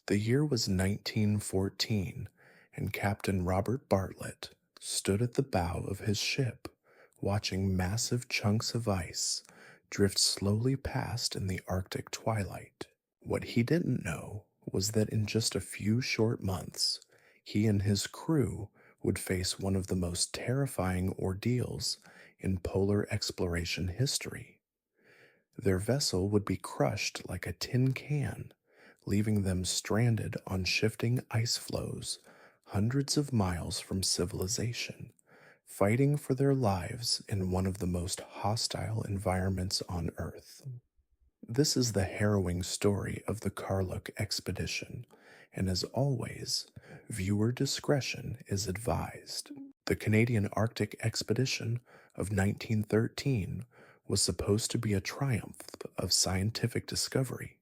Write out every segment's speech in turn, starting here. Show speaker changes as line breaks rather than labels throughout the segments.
The year was 1914, and Captain Robert Bartlett stood at the bow of his ship, watching massive chunks of ice drift slowly past in the Arctic twilight. What he didn't know was that in just a few short months, he and his crew would face one of the most terrifying ordeals in polar exploration history. Their vessel would be crushed like a tin can, leaving them stranded on shifting ice floes hundreds of miles from civilization, fighting for their lives in one of the most hostile environments on Earth. This is the harrowing story of the Karluk expedition, and as always, viewer discretion is advised. The Canadian Arctic expedition of 1913 was supposed to be a triumph of scientific discovery.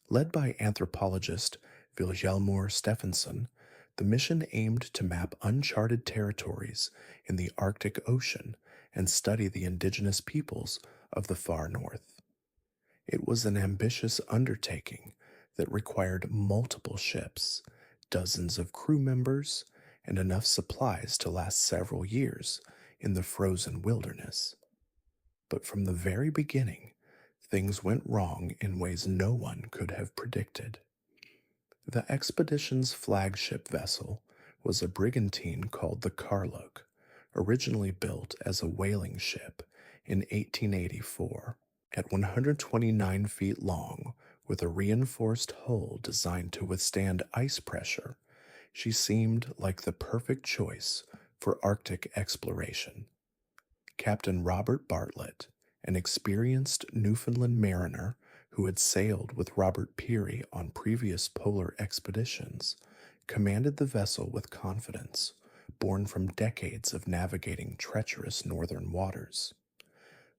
Led by anthropologist Vilhjalmur Stephenson, the mission aimed to map uncharted territories in the Arctic Ocean and study the indigenous peoples of the far north. It was an ambitious undertaking that required multiple ships, dozens of crew members, and enough supplies to last several years in the frozen wilderness. But from the very beginning, things went wrong in ways no one could have predicted. The expedition's flagship vessel was a brigantine called the Karluk, originally built as a whaling ship in 1884. At 129 feet long, with a reinforced hull designed to withstand ice pressure, she seemed like the perfect choice for Arctic exploration. Captain Robert Bartlett, an experienced Newfoundland mariner who had sailed with Robert Peary on previous polar expeditions, commanded the vessel with confidence, born from decades of navigating treacherous northern waters.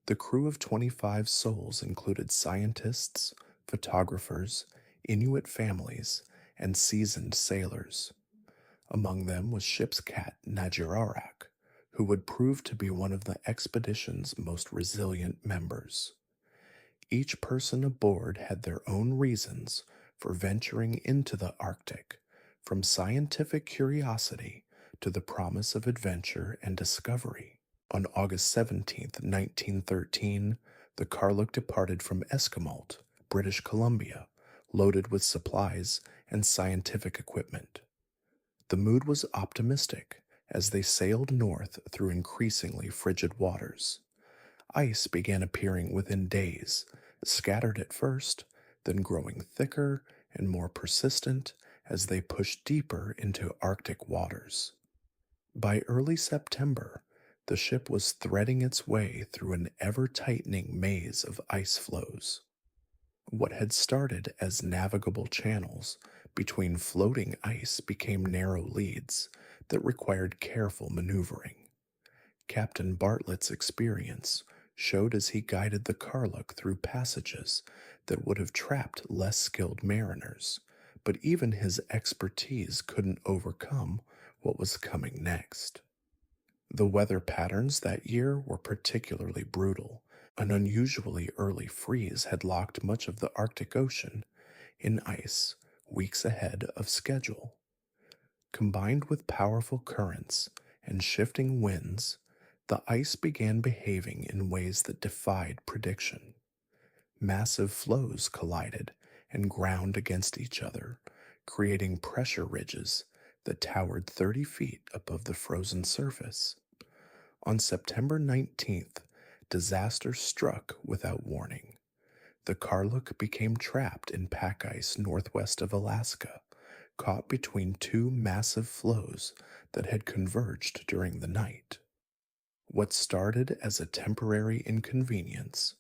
The crew of 25 souls included scientists, photographers, Inuit families, and seasoned sailors. Among them was ship's cat Najirarak, who would prove to be one of the expedition's most resilient members. Each person aboard had their own reasons for venturing into the Arctic, from scientific curiosity to the promise of adventure and discovery. On August 17, 1913, the Karluk departed from Esquimalt, British Columbia, loaded with supplies and scientific equipment. The mood was optimistic as they sailed north through increasingly frigid waters. Ice began appearing within days, scattered at first, then growing thicker and more persistent as they pushed deeper into Arctic waters. By early September, the ship was threading its way through an ever-tightening maze of ice floes. What had started as navigable channels between floating ice became narrow leads that required careful maneuvering. Captain Bartlett's experience showed as he guided the Karluk through passages that would have trapped less skilled mariners, but even his expertise couldn't overcome what was coming next. The weather patterns that year were particularly brutal. An unusually early freeze had locked much of the Arctic Ocean in ice weeks ahead of schedule. Combined with powerful currents and shifting winds, the ice began behaving in ways that defied prediction. Massive floes collided and ground against each other, creating pressure ridges that towered 30 feet above the frozen surface. On September 19th, disaster struck without warning. The Karluk became trapped in pack ice northwest of Alaska, caught between two massive floes that had converged during the night. What started as a temporary inconvenience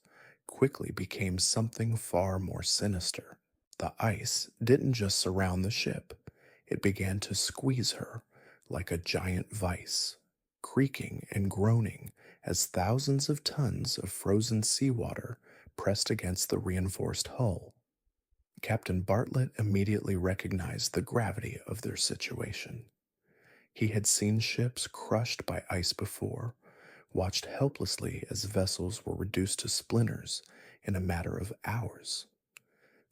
quickly became something far more sinister. The ice didn't just surround the ship, it began to squeeze her like a giant vice, creaking and groaning as thousands of tons of frozen seawater pressed against the reinforced hull. Captain Bartlett immediately recognized the gravity of their situation. He had seen ships crushed by ice before, watched helplessly as vessels were reduced to splinters in a matter of hours.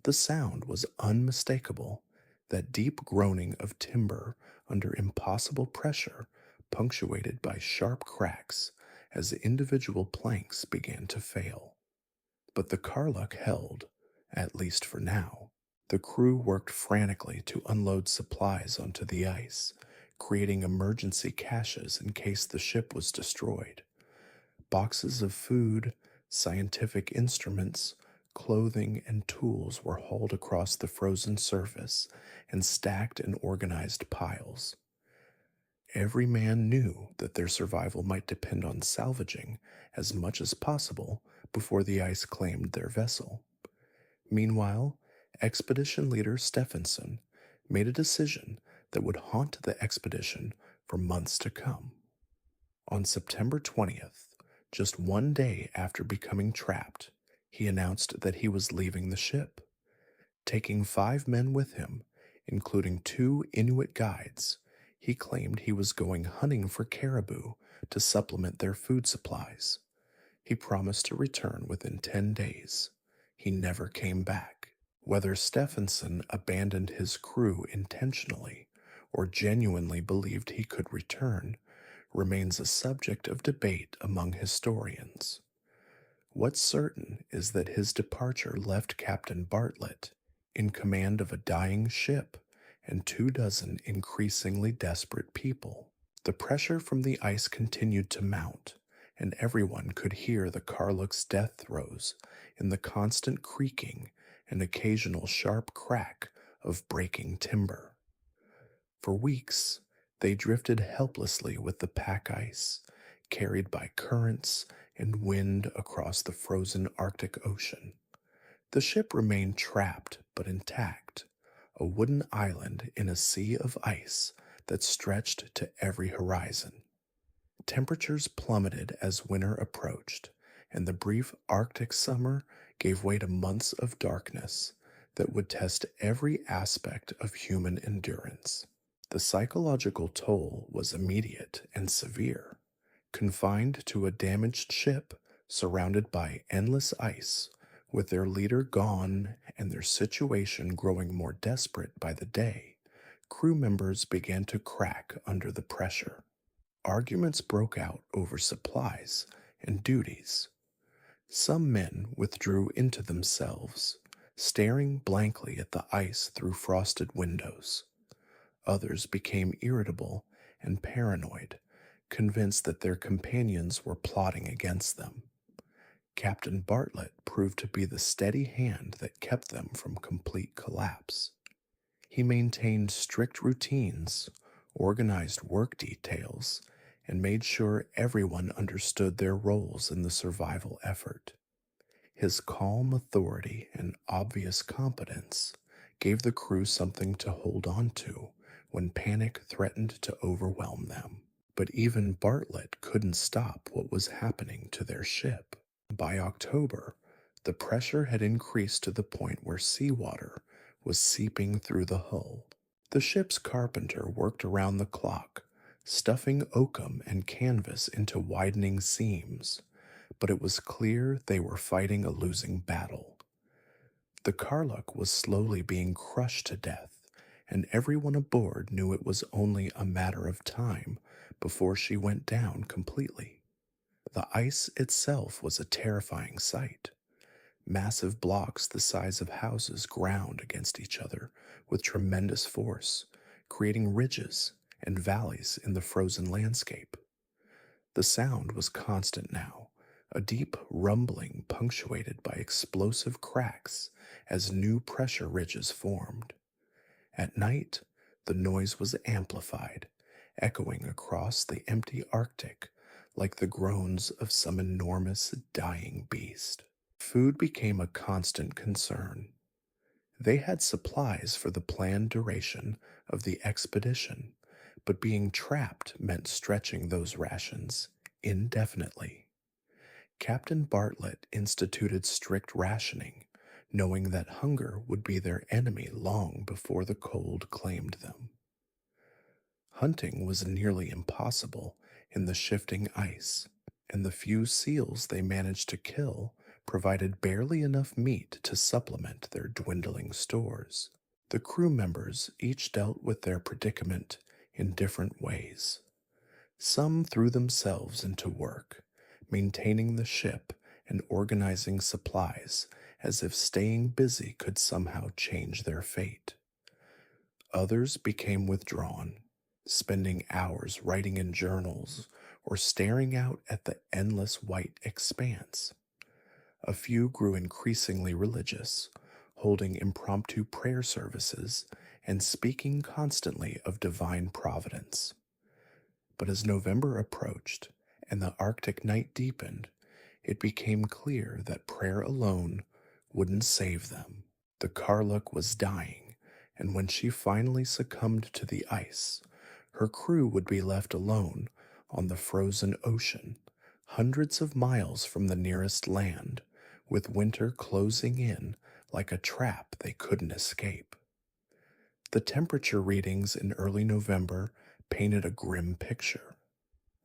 The sound was unmistakable, that deep groaning of timber under impossible pressure, punctuated by sharp cracks as individual planks began to fail. But the Karluk held, at least for now. The crew worked frantically to unload supplies onto the ice, creating emergency caches in case the ship was destroyed. Boxes of food, scientific instruments, clothing, and tools were hauled across the frozen surface and stacked in organized piles. Every man knew that their survival might depend on salvaging as much as possible before the ice claimed their vessel. Meanwhile, expedition leader Stephenson made a decision that would haunt the expedition for months to come. On September 20th, just one day after becoming trapped, he announced that he was leaving the ship. Taking 5 men with him, including 2 Inuit guides, he claimed he was going hunting for caribou to supplement their food supplies. He promised to return within 10 days. He never came back. Whether Stephenson abandoned his crew intentionally or genuinely believed he could return remains a subject of debate among historians. What's certain is that his departure left Captain Bartlett in command of a dying ship and 24 increasingly desperate people. The pressure from the ice continued to mount, and everyone could hear the Karluk's death throes in the constant creaking and occasional sharp crack of breaking timber. For weeks, they drifted helplessly with the pack ice, carried by currents and wind across the frozen Arctic Ocean. The ship remained trapped but intact, a wooden island in a sea of ice that stretched to every horizon. Temperatures plummeted as winter approached, and the brief Arctic summer gave way to months of darkness that would test every aspect of human endurance. The psychological toll was immediate and severe. Confined to a damaged ship surrounded by endless ice, with their leader gone and their situation growing more desperate by the day, crew members began to crack under the pressure. Arguments broke out over supplies and duties. Some men withdrew into themselves, staring blankly at the ice through frosted windows. Others became irritable and paranoid, convinced that their companions were plotting against them. Captain Bartlett proved to be the steady hand that kept them from complete collapse. He maintained strict routines, organized work details, and made sure everyone understood their roles in the survival effort. His calm authority and obvious competence gave the crew something to hold on to when panic threatened to overwhelm them. But even Bartlett couldn't stop what was happening to their ship. By October, the pressure had increased to the point where seawater was seeping through the hull. The ship's carpenter worked around the clock, stuffing oakum and canvas into widening seams, but it was clear they were fighting a losing battle. The Karluk was slowly being crushed to death, and everyone aboard knew it was only a matter of time before she went down completely. The ice itself was a terrifying sight. Massive blocks the size of houses ground against each other with tremendous force, creating ridges and valleys in the frozen landscape. The sound was constant now, a deep rumbling punctuated by explosive cracks as new pressure ridges formed. At night, the noise was amplified, echoing across the empty Arctic like the groans of some enormous dying beast. Food became a constant concern. They had supplies for the planned duration of the expedition, but being trapped meant stretching those rations indefinitely. Captain Bartlett instituted strict rationing, knowing that hunger would be their enemy long before the cold claimed them. Hunting was nearly impossible in the shifting ice, and the few seals they managed to kill provided barely enough meat to supplement their dwindling stores. The crew members each dealt with their predicament in different ways. Some threw themselves into work, maintaining the ship and organizing supplies as if staying busy could somehow change their fate. Others became withdrawn, spending hours writing in journals or staring out at the endless white expanse. A few grew increasingly religious, holding impromptu prayer services and speaking constantly of divine providence. But as November approached and the Arctic night deepened, it became clear that prayer alone wouldn't save them. The Karluk was dying, and when she finally succumbed to the ice, her crew would be left alone on the frozen ocean, hundreds of miles from the nearest land, with winter closing in like a trap they couldn't escape. The temperature readings in early November painted a grim picture.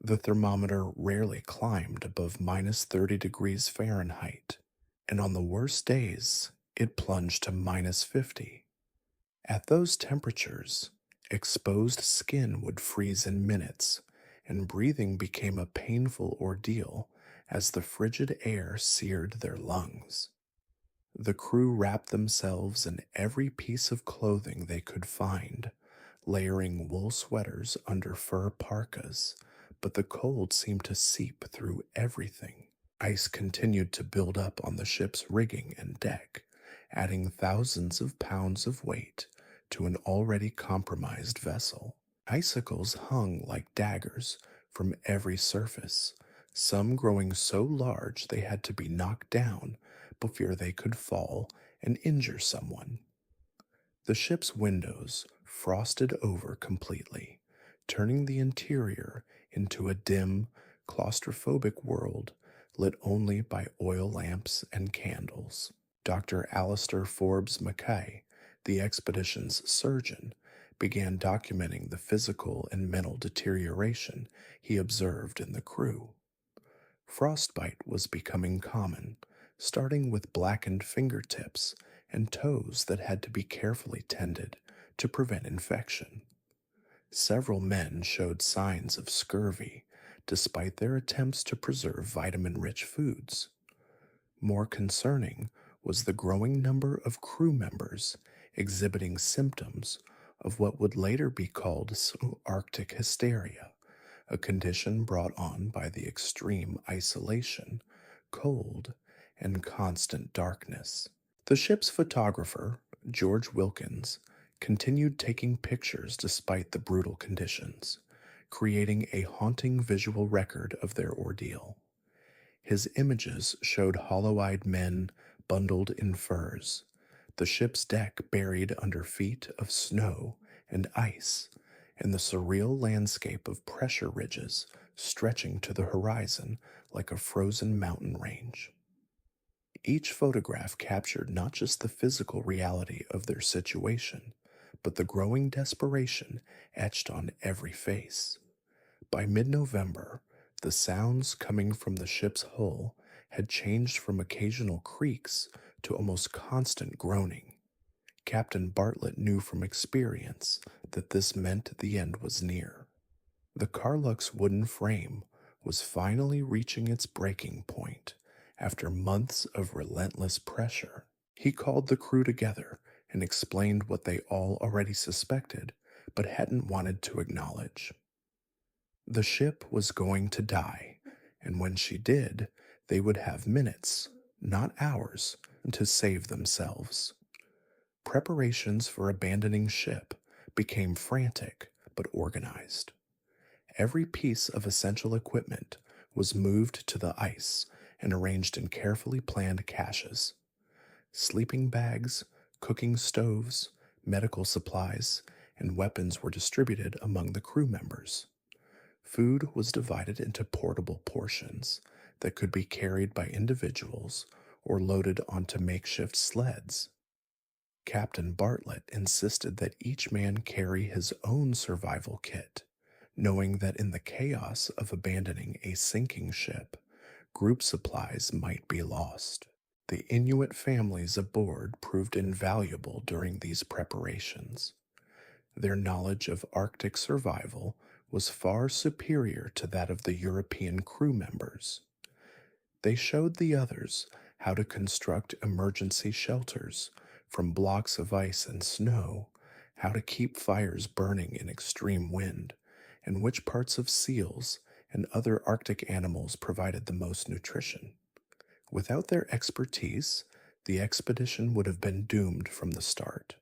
The thermometer rarely climbed above minus 30 degrees Fahrenheit, and on the worst days, it plunged to minus 50. At those temperatures, exposed skin would freeze in minutes, and breathing became a painful ordeal as the frigid air seared their lungs. The crew wrapped themselves in every piece of clothing they could find, layering wool sweaters under fur parkas, but the cold seemed to seep through everything. Ice continued to build up on the ship's rigging and deck, adding thousands of pounds of weight to an already compromised vessel. Icicles hung like daggers from every surface, some growing so large they had to be knocked down before they could fall and injure someone. The ship's windows frosted over completely, turning the interior into a dim, claustrophobic world lit only by oil lamps and candles. Dr. Alistair Forbes Mackay, the expedition's surgeon, began documenting the physical and mental deterioration he observed in the crew. Frostbite was becoming common, starting with blackened fingertips and toes that had to be carefully tended to prevent infection. Several men showed signs of scurvy despite their attempts to preserve vitamin rich foods. More concerning was the growing number of crew members exhibiting symptoms of what would later be called Arctic hysteria, a condition brought on by the extreme isolation, cold, and constant darkness. The ship's photographer, George Wilkins, continued taking pictures despite the brutal conditions, creating a haunting visual record of their ordeal. His images showed hollow-eyed men bundled in furs, the ship's deck buried under feet of snow and ice, and the surreal landscape of pressure ridges stretching to the horizon like a frozen mountain range. Each photograph captured not just the physical reality of their situation, but the growing desperation etched on every face. By mid November, the sounds coming from the ship's hull had changed from occasional creaks to almost constant groaning. Captain Bartlett knew from experience that this meant the end was near. The Karluk's wooden frame was finally reaching its breaking point after months of relentless pressure. He called the crew together and explained what they all already suspected but hadn't wanted to acknowledge. The ship was going to die, and when she did, they would have minutes, not hours, to save themselves. Preparations for abandoning ship became frantic but organized. Every piece of essential equipment was moved to the ice and arranged in carefully planned caches. Sleeping bags, cooking stoves, medical supplies, and weapons were distributed among the crew members. Food was divided into portable portions that could be carried by individuals or loaded onto makeshift sleds. Captain Bartlett insisted that each man carry his own survival kit, knowing that in the chaos of abandoning a sinking ship, group supplies might be lost. The Inuit families aboard proved invaluable during these preparations. Their knowledge of Arctic survival was far superior to that of the European crew members. They showed the others how to construct emergency shelters from blocks of ice and snow, how to keep fires burning in extreme wind, and which parts of seals and other Arctic animals provided the most nutrition. Without their expertise, the expedition would have been doomed from the start.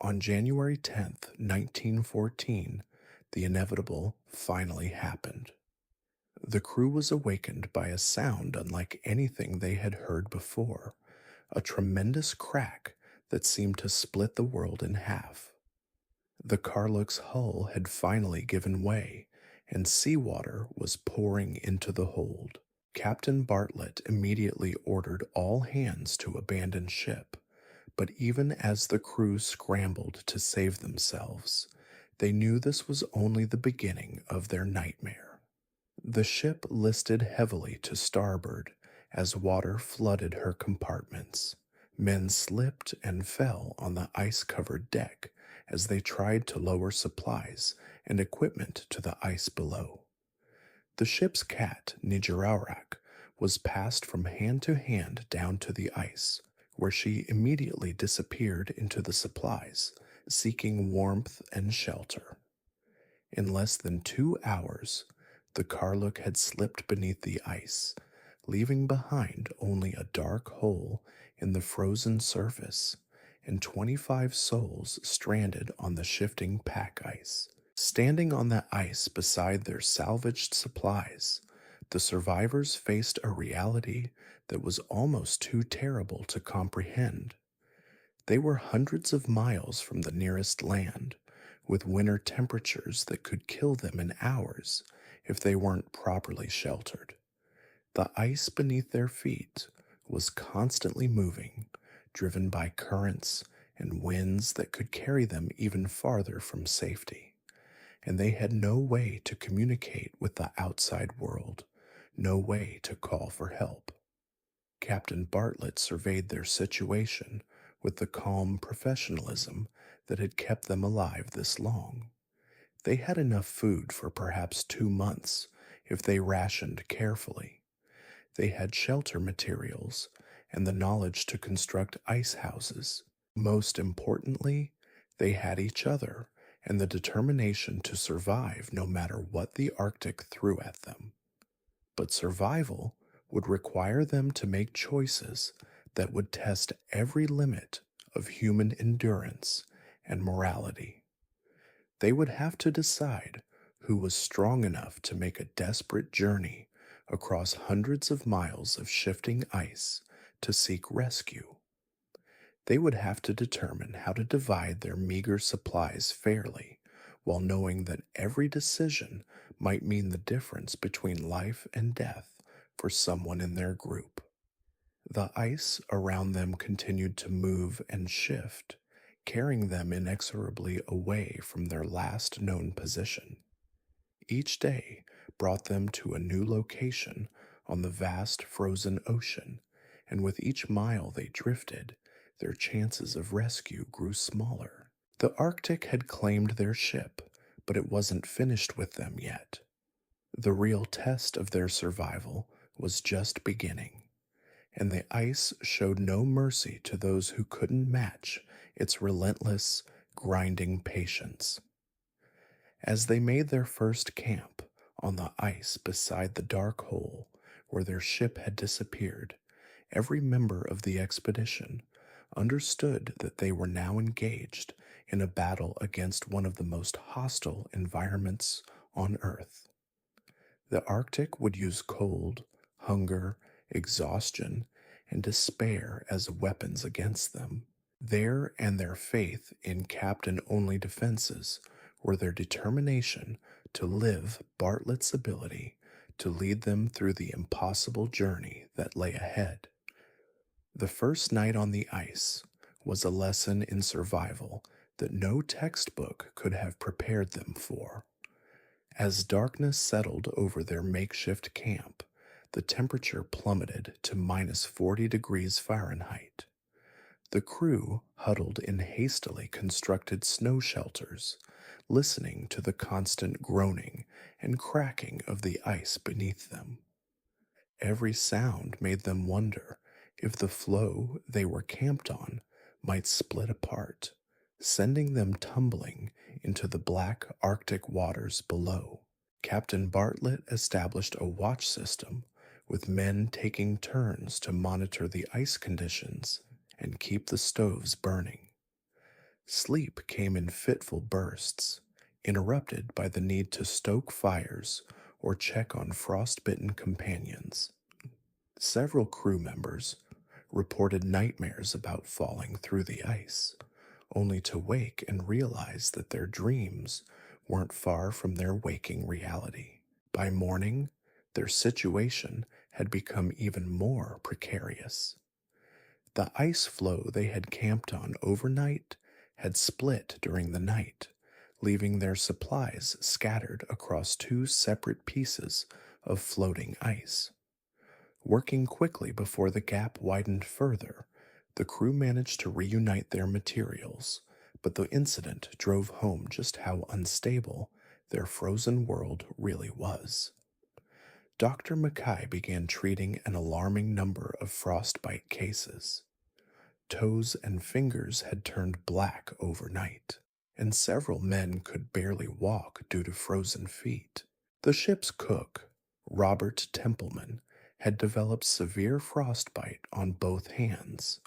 On January 10th, 1914, the inevitable finally happened. The crew was awakened by a sound unlike anything they had heard before, a tremendous crack that seemed to split the world in half. The Karluk's hull had finally given way, and seawater was pouring into the hold. Captain Bartlett immediately ordered all hands to abandon ship, but even as the crew scrambled to save themselves, they knew this was only the beginning of their nightmare. The ship listed heavily to starboard as water flooded her compartments. Men slipped and fell on the ice-covered deck as they tried to lower supplies and equipment to the ice below. The ship's cat, Nijararak, was passed from hand to hand down to the ice, where she immediately disappeared into the supplies, seeking warmth and shelter. In less than 2 hours, the Karluk had slipped beneath the ice, leaving behind only a dark hole in the frozen surface and 25 souls stranded on the shifting pack ice. Standing on that ice beside their salvaged supplies, the survivors faced a reality that was almost too terrible to comprehend. They were hundreds of miles from the nearest land, with winter temperatures that could kill them in hours if they weren't properly sheltered. The ice beneath their feet was constantly moving, driven by currents and winds that could carry them even farther from safety. And they had no way to communicate with the outside world, no way to call for help. Captain Bartlett surveyed their situation with the calm professionalism that had kept them alive this long. They had enough food for perhaps 2 months if they rationed carefully. They had shelter materials and the knowledge to construct ice houses. Most importantly, they had each other and the determination to survive no matter what the Arctic threw at them. But survival would require them to make choices that would test every limit of human endurance and morality. They would have to decide who was strong enough to make a desperate journey across hundreds of miles of shifting ice to seek rescue. They would have to determine how to divide their meager supplies fairly, while knowing that every decision might mean the difference between life and death for someone in their group. The ice around them continued to move and shift, carrying them inexorably away from their last known position. Each day brought them to a new location on the vast frozen ocean, and with each mile they drifted, their chances of rescue grew smaller. The Arctic had claimed their ship, but it wasn't finished with them yet. The real test of their survival was just beginning, and the ice showed no mercy to those who couldn't match its relentless, grinding patience. As they made their first camp on the ice beside the dark hole where their ship had disappeared, every member of the expedition understood that they were now engaged in a battle against one of the most hostile environments on Earth. The Arctic would use cold, hunger, exhaustion, and despair as weapons against them. Their and their faith in captain-only defenses were their determination to live Bartlett's ability to lead them through the impossible journey that lay ahead. The first night on the ice was a lesson in survival that no textbook could have prepared them for. As darkness settled over their makeshift camp, the temperature plummeted to minus 40 degrees Fahrenheit. The crew huddled in hastily constructed snow shelters, listening to the constant groaning and cracking of the ice beneath them. Every sound made them wonder if the floe they were camped on might split apart, sending them tumbling into the black Arctic waters below. Captain Bartlett established a watch system with men taking turns to monitor the ice conditions and keep the stoves burning. Sleep came in fitful bursts, interrupted by the need to stoke fires or check on frostbitten companions. Several crew members reported nightmares about falling through the ice, only to wake and realize that their dreams weren't far from their waking reality. By morning, their situation had become even more precarious. The ice floe they had camped on overnight had split during the night, leaving their supplies scattered across two separate pieces of floating ice. Working quickly before the gap widened further, the crew managed to reunite their materials, but the incident drove home just how unstable their frozen world really was. Dr. Mackay began treating an alarming number of frostbite cases. Toes and fingers had turned black overnight, and several men could barely walk due to frozen feet. The ship's cook, Robert Templeman, had developed severe frostbite on both hands,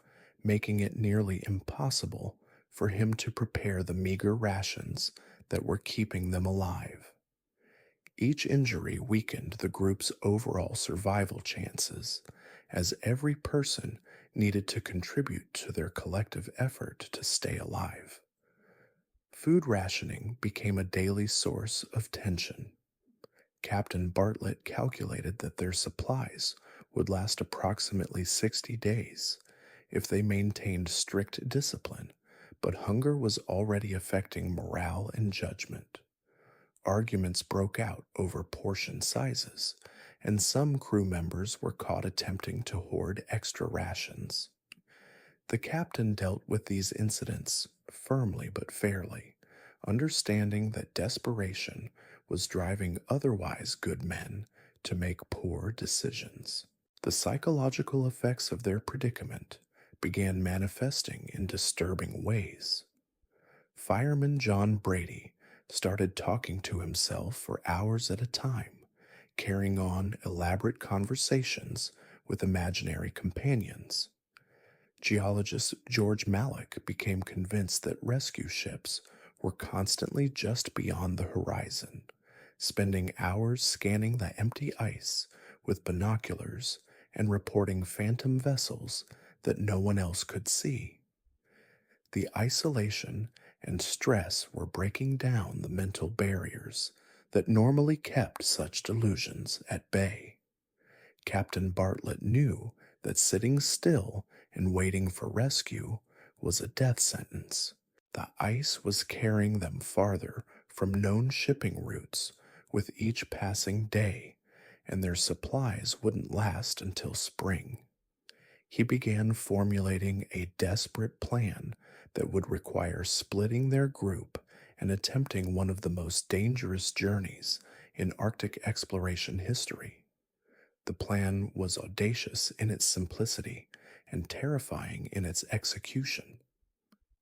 making it nearly impossible for him to prepare the meager rations that were keeping them alive. Each injury weakened the group's overall survival chances, as every person needed to contribute to their collective effort to stay alive. Food rationing became a daily source of tension. Captain Bartlett calculated that their supplies would last approximately 60 days if they maintained strict discipline, but hunger was already affecting morale and judgment. Arguments broke out over portion sizes, and some crew members were caught attempting to hoard extra rations. The captain dealt with these incidents firmly but fairly, understanding that desperation was driving otherwise good men to make poor decisions. The psychological effects of their predicament began manifesting in disturbing ways. Fireman John Brady started talking to himself for hours at a time, carrying on elaborate conversations with imaginary companions. Geologist George Mallock became convinced that rescue ships were constantly just beyond the horizon, spending hours scanning the empty ice with binoculars and reporting phantom vessels that no one else could see. The isolation and stress were breaking down the mental barriers that normally kept such delusions at bay. Captain Bartlett knew that sitting still and waiting for rescue was a death sentence. The ice was carrying them farther from known shipping routes with each passing day, and their supplies wouldn't last until spring. He began formulating a desperate plan that would require splitting their group and attempting one of the most dangerous journeys in Arctic exploration history. The plan was audacious in its simplicity and terrifying in its execution.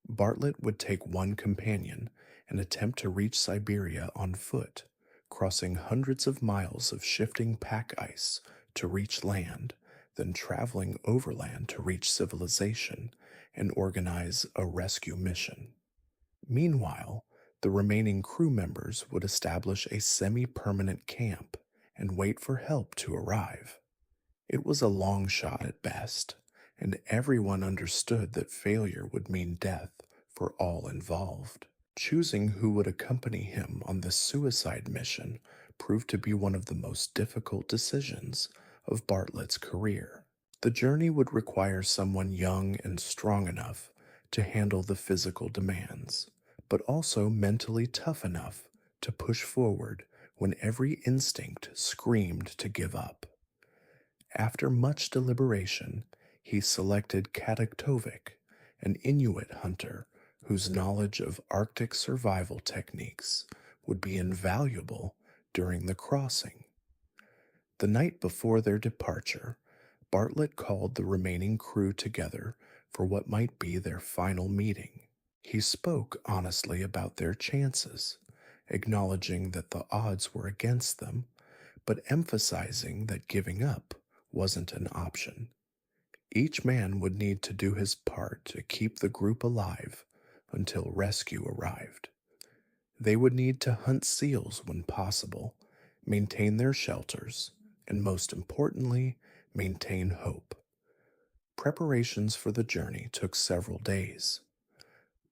Bartlett would take one companion and attempt to reach Siberia on foot, crossing hundreds of miles of shifting pack ice to reach land, then traveling overland to reach civilization and organize a rescue mission. Meanwhile, the remaining crew members would establish a semi-permanent camp and wait for help to arrive. It was a long shot at best, and everyone understood that failure would mean death for all involved. Choosing who would accompany him on this suicide mission proved to be one of the most difficult decisions of Bartlett's career. The journey would require someone young and strong enough to handle the physical demands, but also mentally tough enough to push forward when every instinct screamed to give up. After much deliberation, he selected Kadaktovik, an Inuit hunter whose knowledge of Arctic survival techniques would be invaluable during the crossing. The night before their departure, Bartlett called the remaining crew together for what might be their final meeting. He spoke honestly about their chances, acknowledging that the odds were against them, but emphasizing that giving up wasn't an option. Each man would need to do his part to keep the group alive until rescue arrived. They would need to hunt seals when possible, maintain their shelters, and most importantly, maintain hope. Preparations for the journey took several days.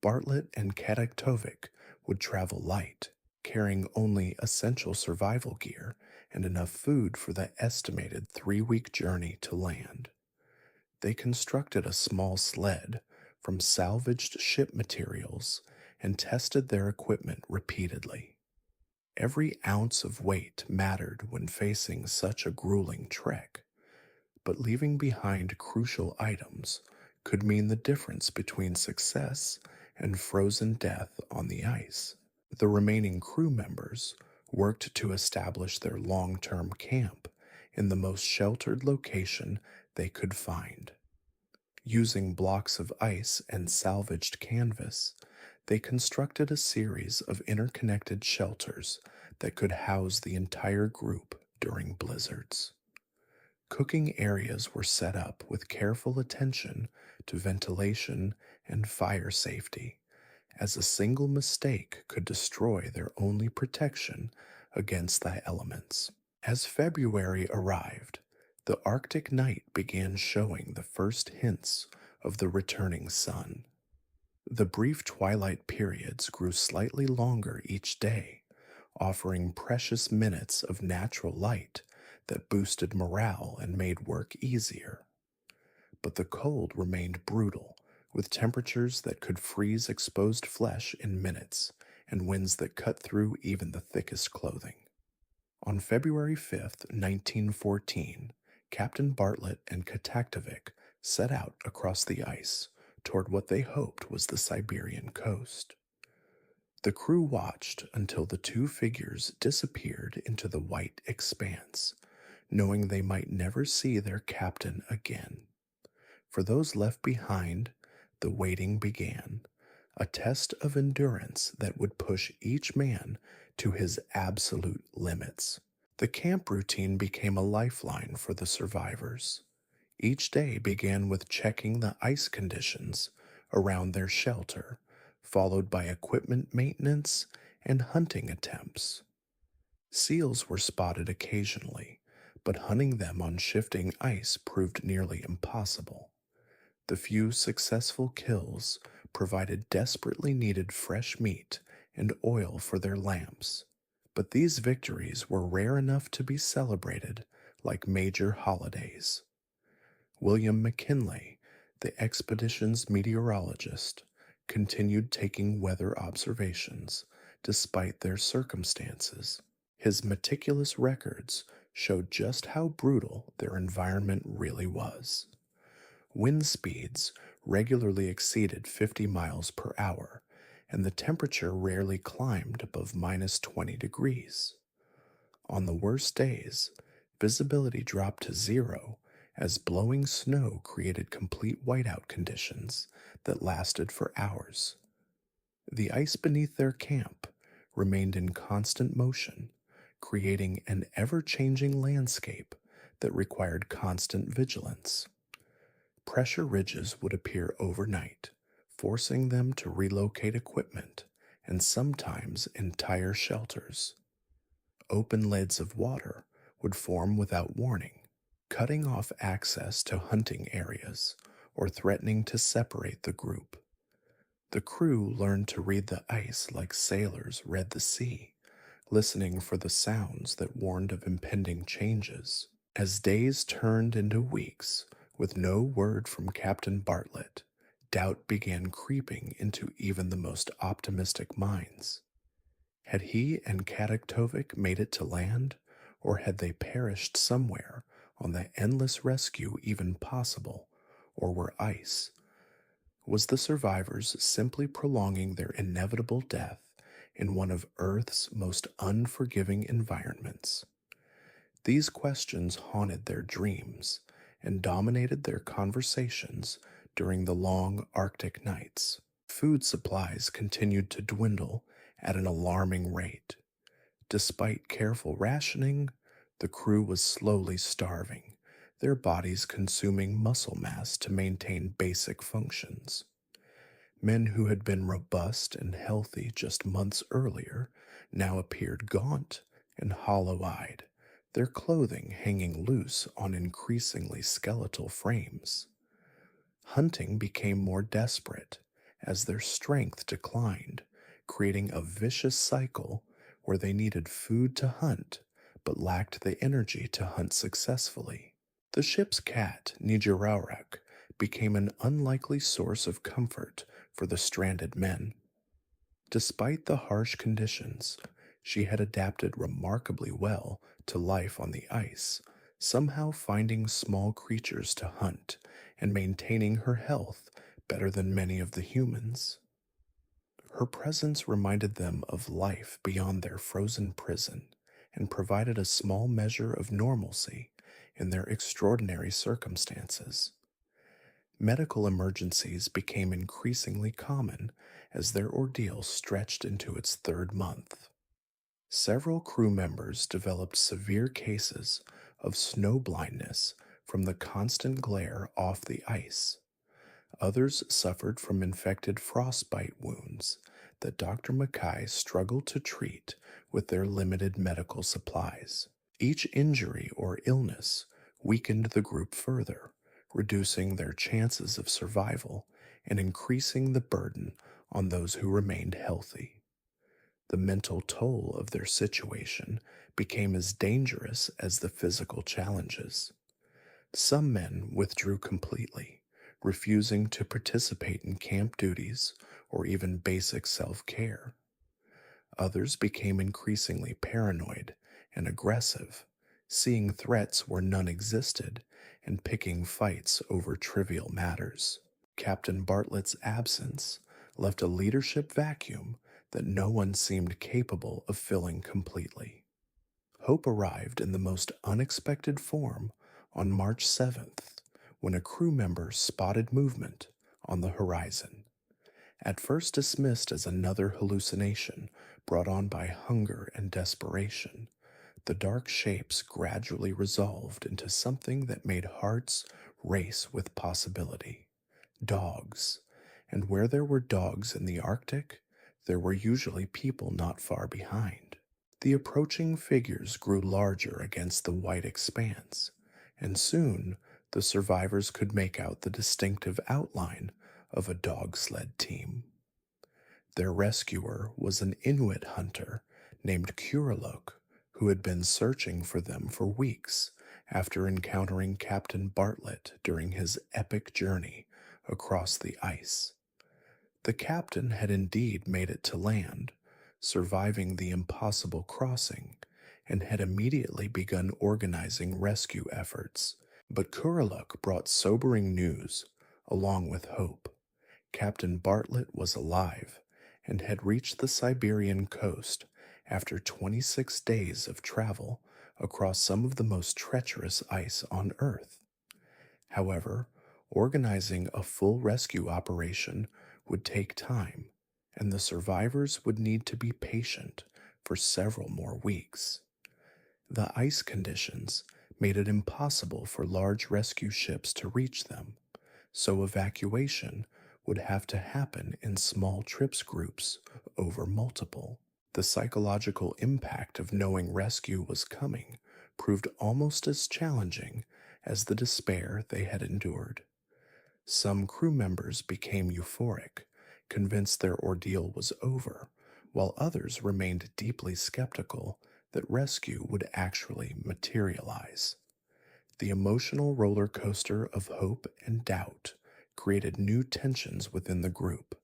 Bartlett and Kadaktovik would travel light, carrying only essential survival gear and enough food for the estimated 3-week journey to land. They constructed a small sled from salvaged ship materials and tested their equipment repeatedly. Every ounce of weight mattered when facing such a grueling trek, but leaving behind crucial items could mean the difference between success and frozen death on the ice. The remaining crew members worked to establish their long term camp in the most sheltered location they could find. Using blocks of ice and salvaged canvas, they constructed a series of interconnected shelters that could house the entire group during blizzards. Cooking areas were set up with careful attention to ventilation and fire safety, as a single mistake could destroy their only protection against the elements. As February arrived, the Arctic night began showing the first hints of the returning sun. The brief twilight periods grew slightly longer each day, offering precious minutes of natural light that boosted morale and made work easier. But the cold remained brutal, with temperatures that could freeze exposed flesh in minutes and winds that cut through even the thickest clothing. On February 5th, 1914, Captain Bartlett and Kataktovik set out across the ice toward what they hoped was the Siberian coast. The crew watched until the two figures disappeared into the white expanse, knowing they might never see their captain again. For those left behind, the waiting began, a test of endurance that would push each man to his absolute limits. The camp routine became a lifeline for the survivors. Each day began with checking the ice conditions around their shelter, followed by equipment maintenance and hunting attempts. Seals were spotted occasionally, but hunting them on shifting ice proved nearly impossible. The few successful kills provided desperately needed fresh meat and oil for their lamps, but these victories were rare enough to be celebrated like major holidays. William McKinley, the expedition's meteorologist, continued taking weather observations despite their circumstances. His meticulous records showed just how brutal their environment really was. Wind speeds regularly exceeded 50 miles per hour, and the temperature rarely climbed above -20 degrees. On the worst days, visibility dropped to zero as blowing snow created complete whiteout conditions that lasted for hours. The ice beneath their camp remained in constant motion, creating an ever changing landscape that required constant vigilance. Pressure ridges would appear overnight, forcing them to relocate equipment and sometimes entire shelters. Open leads of water would form without warning, cutting off access to hunting areas or threatening to separate the group. The crew learned to read the ice like sailors read the sea, listening for the sounds that warned of impending changes. As days turned into weeks, with no word from Captain Bartlett, doubt began creeping into even the most optimistic minds. Had he and Kadaktovik made it to land, or had they perished somewhere on the endless rescue even possible, or were ice? Was the survivors simply prolonging their inevitable death in one of Earth's most unforgiving environments? These questions haunted their dreams and dominated their conversations during the long Arctic nights. Food supplies continued to dwindle at an alarming rate. Despite careful rationing, the crew was slowly starving, their bodies consuming muscle mass to maintain basic functions. Men who had been robust and healthy just months earlier now appeared gaunt and hollow eyed, their clothing hanging loose on increasingly skeletal frames. Hunting became more desperate as their strength declined, creating a vicious cycle where they needed food to hunt but lacked the energy to hunt successfully. The ship's cat, Nijirarak, became an unlikely source of comfort for the stranded men. Despite the harsh conditions, she had adapted remarkably well to life on the ice, somehow finding small creatures to hunt and maintaining her health better than many of the humans. Her presence reminded them of life beyond their frozen prison and provided a small measure of normalcy in their extraordinary circumstances. Medical emergencies became increasingly common as their ordeal stretched into its third month. Several crew members developed severe cases of snow blindness from the constant glare off the ice. Others suffered from infected frostbite wounds that Dr. Mackay struggled to treat with their limited medical supplies. Each injury or illness weakened the group further, reducing their chances of survival and increasing the burden on those who remained healthy. The mental toll of their situation became as dangerous as the physical challenges. Some men withdrew completely, refusing to participate in camp duties or even basic self care. Others became increasingly paranoid and aggressive, seeing threats where none existed and picking fights over trivial matters. Captain Bartlett's absence left a leadership vacuum that no one seemed capable of filling completely. Hope arrived in the most unexpected form on March 7th when a crew member spotted movement on the horizon. At first dismissed as another hallucination brought on by hunger and desperation, the dark shapes gradually resolved into something that made hearts race with possibility. Dogs. And where there were dogs in the Arctic, there were usually people not far behind. The approaching figures grew larger against the white expanse, and soon the survivors could make out the distinctive outline of a dog sled team. Their rescuer was an Inuit hunter named Kuraluk, who had been searching for them for weeks after encountering Captain Bartlett during his epic journey across the ice. The captain had indeed made it to land, surviving the impossible crossing, and had immediately begun organizing rescue efforts. But Kuraluk brought sobering news, along with hope. Captain Bartlett was alive and had reached the Siberian coast after 26 days of travel across some of the most treacherous ice on Earth. However, organizing a full rescue operation would take time, and the survivors would need to be patient for several more weeks. The ice conditions made it impossible for large rescue ships to reach them, so evacuation would have to happen in small trips groups over multiple. The psychological impact of knowing rescue was coming proved almost as challenging as the despair they had endured. Some crew members became euphoric, convinced their ordeal was over, while others remained deeply skeptical that rescue would actually materialize. The emotional roller coaster of hope and doubt created new tensions within the group,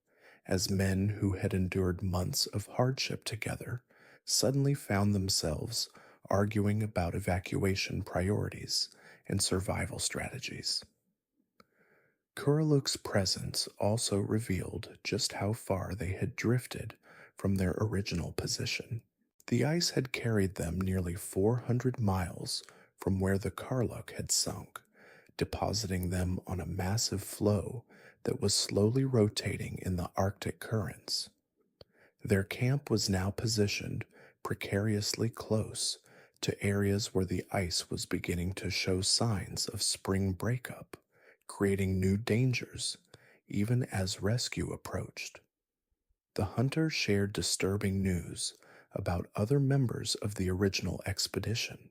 as men who had endured months of hardship together suddenly found themselves arguing about evacuation priorities and survival strategies. Kuraluk's presence also revealed just how far they had drifted from their original position. The ice had carried them nearly 400 miles from where the Karluk had sunk, depositing them on a massive floe that was slowly rotating in the Arctic currents. Their camp was now positioned precariously close to areas where the ice was beginning to show signs of spring breakup, creating new dangers even as rescue approached. The hunters shared disturbing news about other members of the original expedition.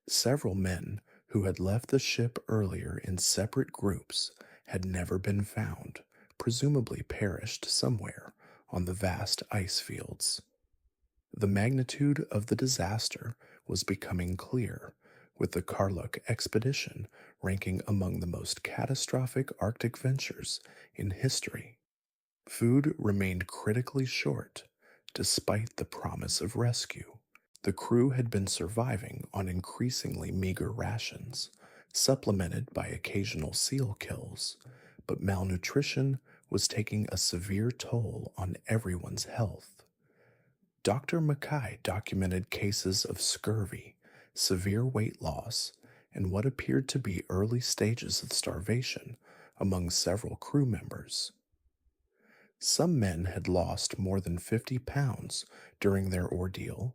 Several men who had left the ship earlier in separate groups had never been found, presumably perished somewhere on the vast ice fields. The magnitude of the disaster was becoming clear, with the Karluk expedition ranking among the most catastrophic Arctic ventures in history. Food remained critically short, despite the promise of rescue. The crew had been surviving on increasingly meager rations, supplemented by occasional seal kills, but malnutrition was taking a severe toll on everyone's health. Dr. Mackay documented cases of scurvy, severe weight loss, and what appeared to be early stages of starvation among several crew members. Some men had lost more than 50 pounds during their ordeal,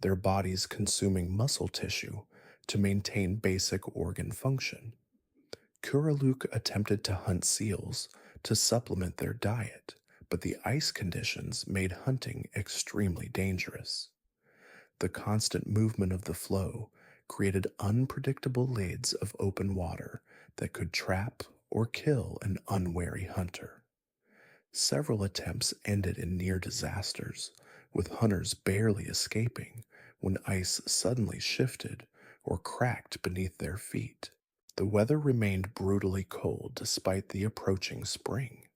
their bodies consuming muscle tissue to maintain basic organ function. Kuraluk attempted to hunt seals to supplement their diet, but the ice conditions made hunting extremely dangerous. The constant movement of the floe created unpredictable leads of open water that could trap or kill an unwary hunter. Several attempts ended in near disasters, with hunters barely escaping when ice suddenly shifted or cracked beneath their feet. The weather remained brutally cold despite the approaching spring.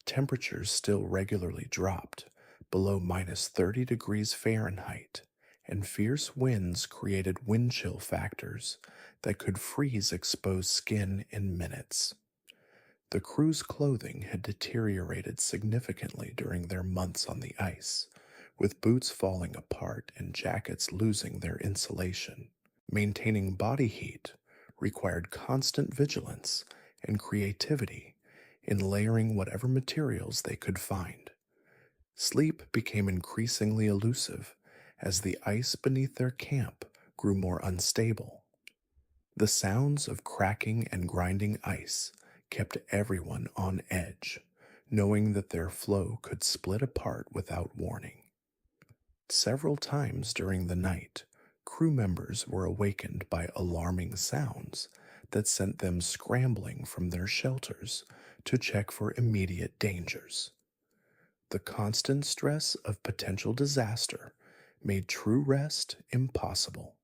Temperatures still regularly dropped below minus 30 degrees Fahrenheit, and fierce winds created wind chill factors that could freeze exposed skin in minutes. The crew's clothing had deteriorated significantly during their months on the ice, with boots falling apart and jackets losing their insulation. Maintaining body heat required constant vigilance and creativity in layering whatever materials they could find. Sleep became increasingly elusive as the ice beneath their camp grew more unstable. The sounds of cracking and grinding ice kept everyone on edge, knowing that their floe could split apart without warning. Several times during the night, crew members were awakened by alarming sounds that sent them scrambling from their shelters to check for immediate dangers. The constant stress of potential disaster made true rest impossible.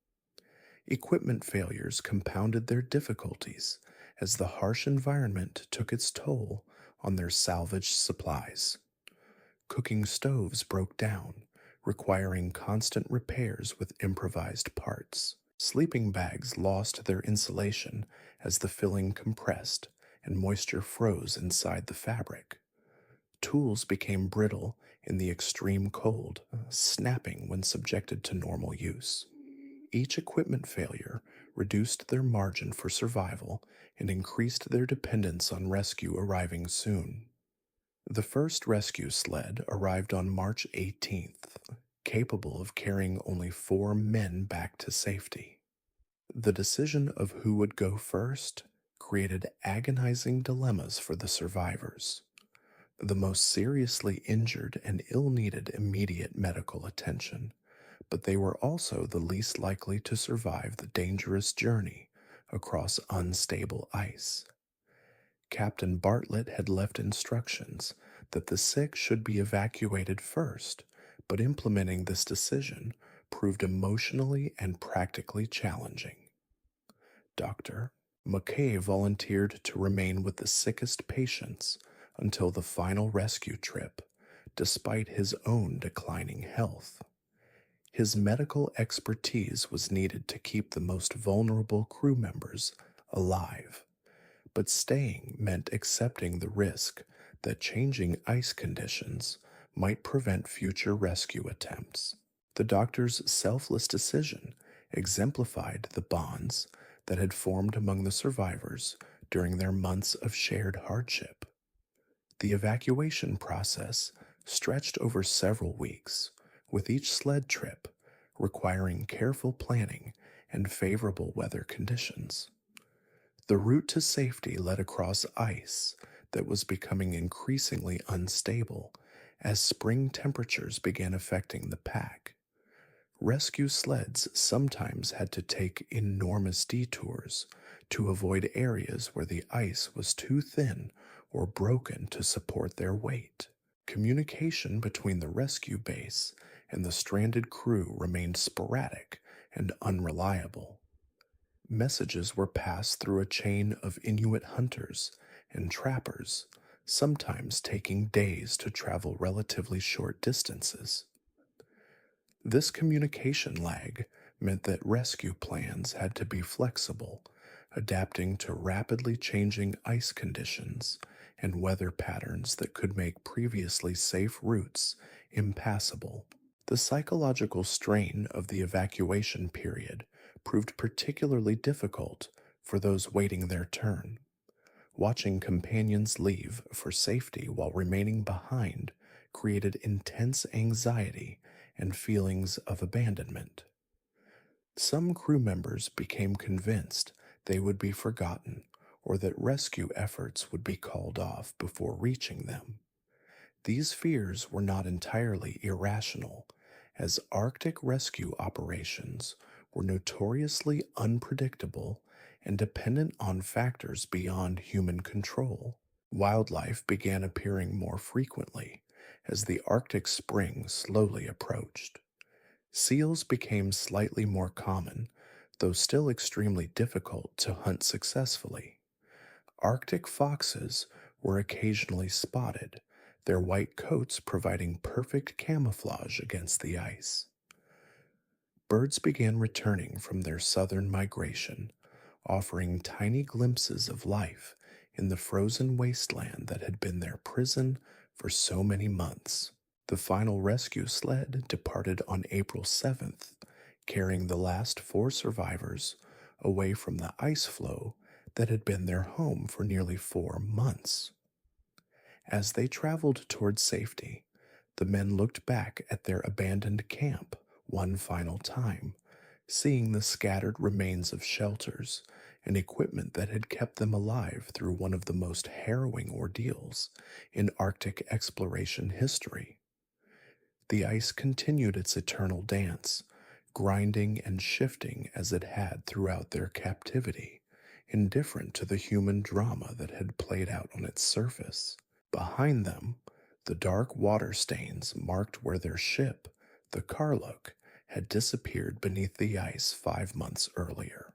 Equipment failures compounded their difficulties as the harsh environment took its toll on their salvaged supplies. Cooking stoves broke down, requiring constant repairs with improvised parts. Sleeping bags lost their insulation as the filling compressed and moisture froze inside the fabric. Tools became brittle in the extreme cold, snapping when subjected to normal use. Each equipment failure reduced their margin for survival and increased their dependence on rescue arriving soon. The first rescue sled arrived on March 18th, capable of carrying only 4 men back to safety. The decision of who would go first created agonizing dilemmas for the survivors. The most seriously injured and ill needed immediate medical attention, but they were also the least likely to survive the dangerous journey across unstable ice. Captain Bartlett had left instructions that the sick should be evacuated first, but implementing this decision proved emotionally and practically challenging. Dr. McKay volunteered to remain with the sickest patients until the final rescue trip, despite his own declining health. His medical expertise was needed to keep the most vulnerable crew members alive, but staying meant accepting the risk that changing ice conditions might prevent future rescue attempts. The doctor's selfless decision exemplified the bonds that had formed among the survivors during their months of shared hardship. The evacuation process stretched over several weeks, with each sled trip requiring careful planning and favorable weather conditions. The route to safety led across ice that was becoming increasingly unstable as spring temperatures began affecting the pack. Rescue sleds sometimes had to take enormous detours to avoid areas where the ice was too thin or broken to support their weight. Communication between the rescue base and the stranded crew remained sporadic and unreliable. Messages were passed through a chain of Inuit hunters and trappers, sometimes taking days to travel relatively short distances. This communication lag meant that rescue plans had to be flexible, adapting to rapidly changing ice conditions and weather patterns that could make previously safe routes impassable. The psychological strain of the evacuation period proved particularly difficult for those waiting their turn. Watching companions leave for safety while remaining behind created intense anxiety and feelings of abandonment. Some crew members became convinced they would be forgotten or that rescue efforts would be called off before reaching them. These fears were not entirely irrational, as Arctic rescue operations were notoriously unpredictable and dependent on factors beyond human control. Wildlife began appearing more frequently as the Arctic spring slowly approached. Seals became slightly more common, though still extremely difficult to hunt successfully. Arctic foxes were occasionally spotted, their white coats providing perfect camouflage against the ice. Birds began returning from their southern migration, offering tiny glimpses of life in the frozen wasteland that had been their prison for so many months. The final rescue sled departed on April 7th, carrying the last four survivors away from the ice floe that had been their home for nearly 4 months. As they traveled toward safety, the men looked back at their abandoned camp one final time, seeing the scattered remains of shelters and equipment that had kept them alive through one of the most harrowing ordeals in Arctic exploration history. The ice continued its eternal dance, grinding and shifting as it had throughout their captivity, indifferent to the human drama that had played out on its surface. Behind them, the dark water stains marked where their ship, the Karluk, had disappeared beneath the ice 5 months earlier.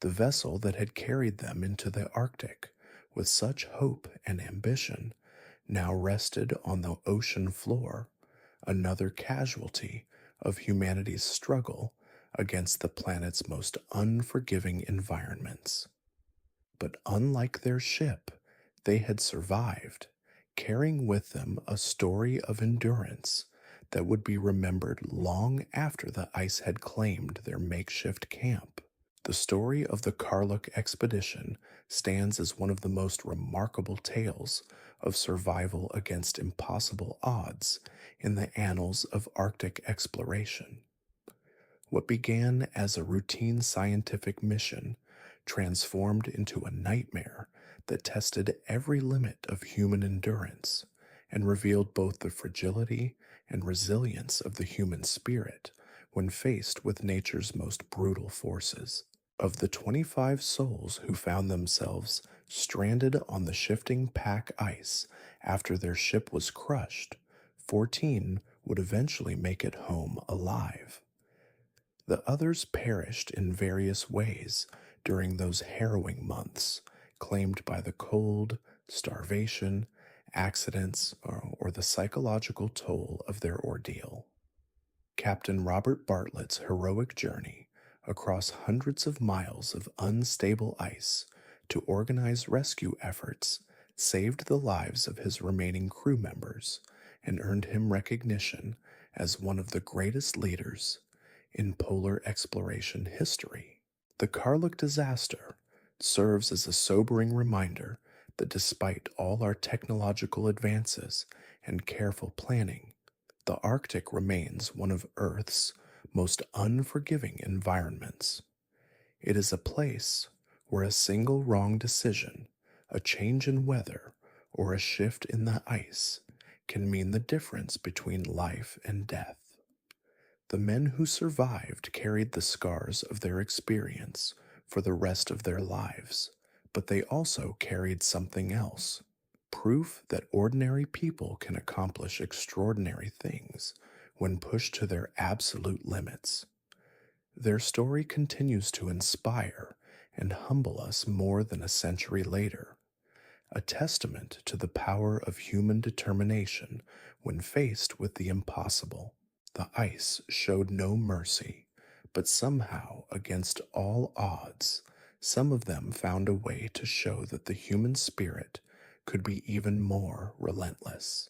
The vessel that had carried them into the Arctic with such hope and ambition now rested on the ocean floor, another casualty of humanity's struggle against the planet's most unforgiving environments. But unlike their ship, they had survived, carrying with them a story of endurance that would be remembered long after the ice had claimed their makeshift camp. The story of the Karluk expedition stands as one of the most remarkable tales of survival against impossible odds in the annals of Arctic exploration. What began as a routine scientific mission transformed into a nightmare that tested every limit of human endurance and revealed both the fragility and resilience of the human spirit when faced with nature's most brutal forces. Of the 25 souls who found themselves stranded on the shifting pack ice after their ship was crushed, 14 would eventually make it home alive. The others perished in various ways during those harrowing months, claimed by the cold, starvation, accidents, or the psychological toll of their ordeal. Captain Robert Bartlett's heroic journey across hundreds of miles of unstable ice to organize rescue efforts saved the lives of his remaining crew members and earned him recognition as one of the greatest leaders in polar exploration history. The Karluk disaster serves as a sobering reminder that despite all our technological advances and careful planning, the Arctic remains one of Earth's most unforgiving environments. It is a place where a single wrong decision, a change in weather, or a shift in the ice can mean the difference between life and death. The men who survived carried the scars of their experience for the rest of their lives, but they also carried something else, proof that ordinary people can accomplish extraordinary things when pushed to their absolute limits. Their story continues to inspire and humble us more than a century later, a testament to the power of human determination when faced with the impossible. The ice showed no mercy, but somehow, against all odds, some of them found a way to show that the human spirit could be even more relentless.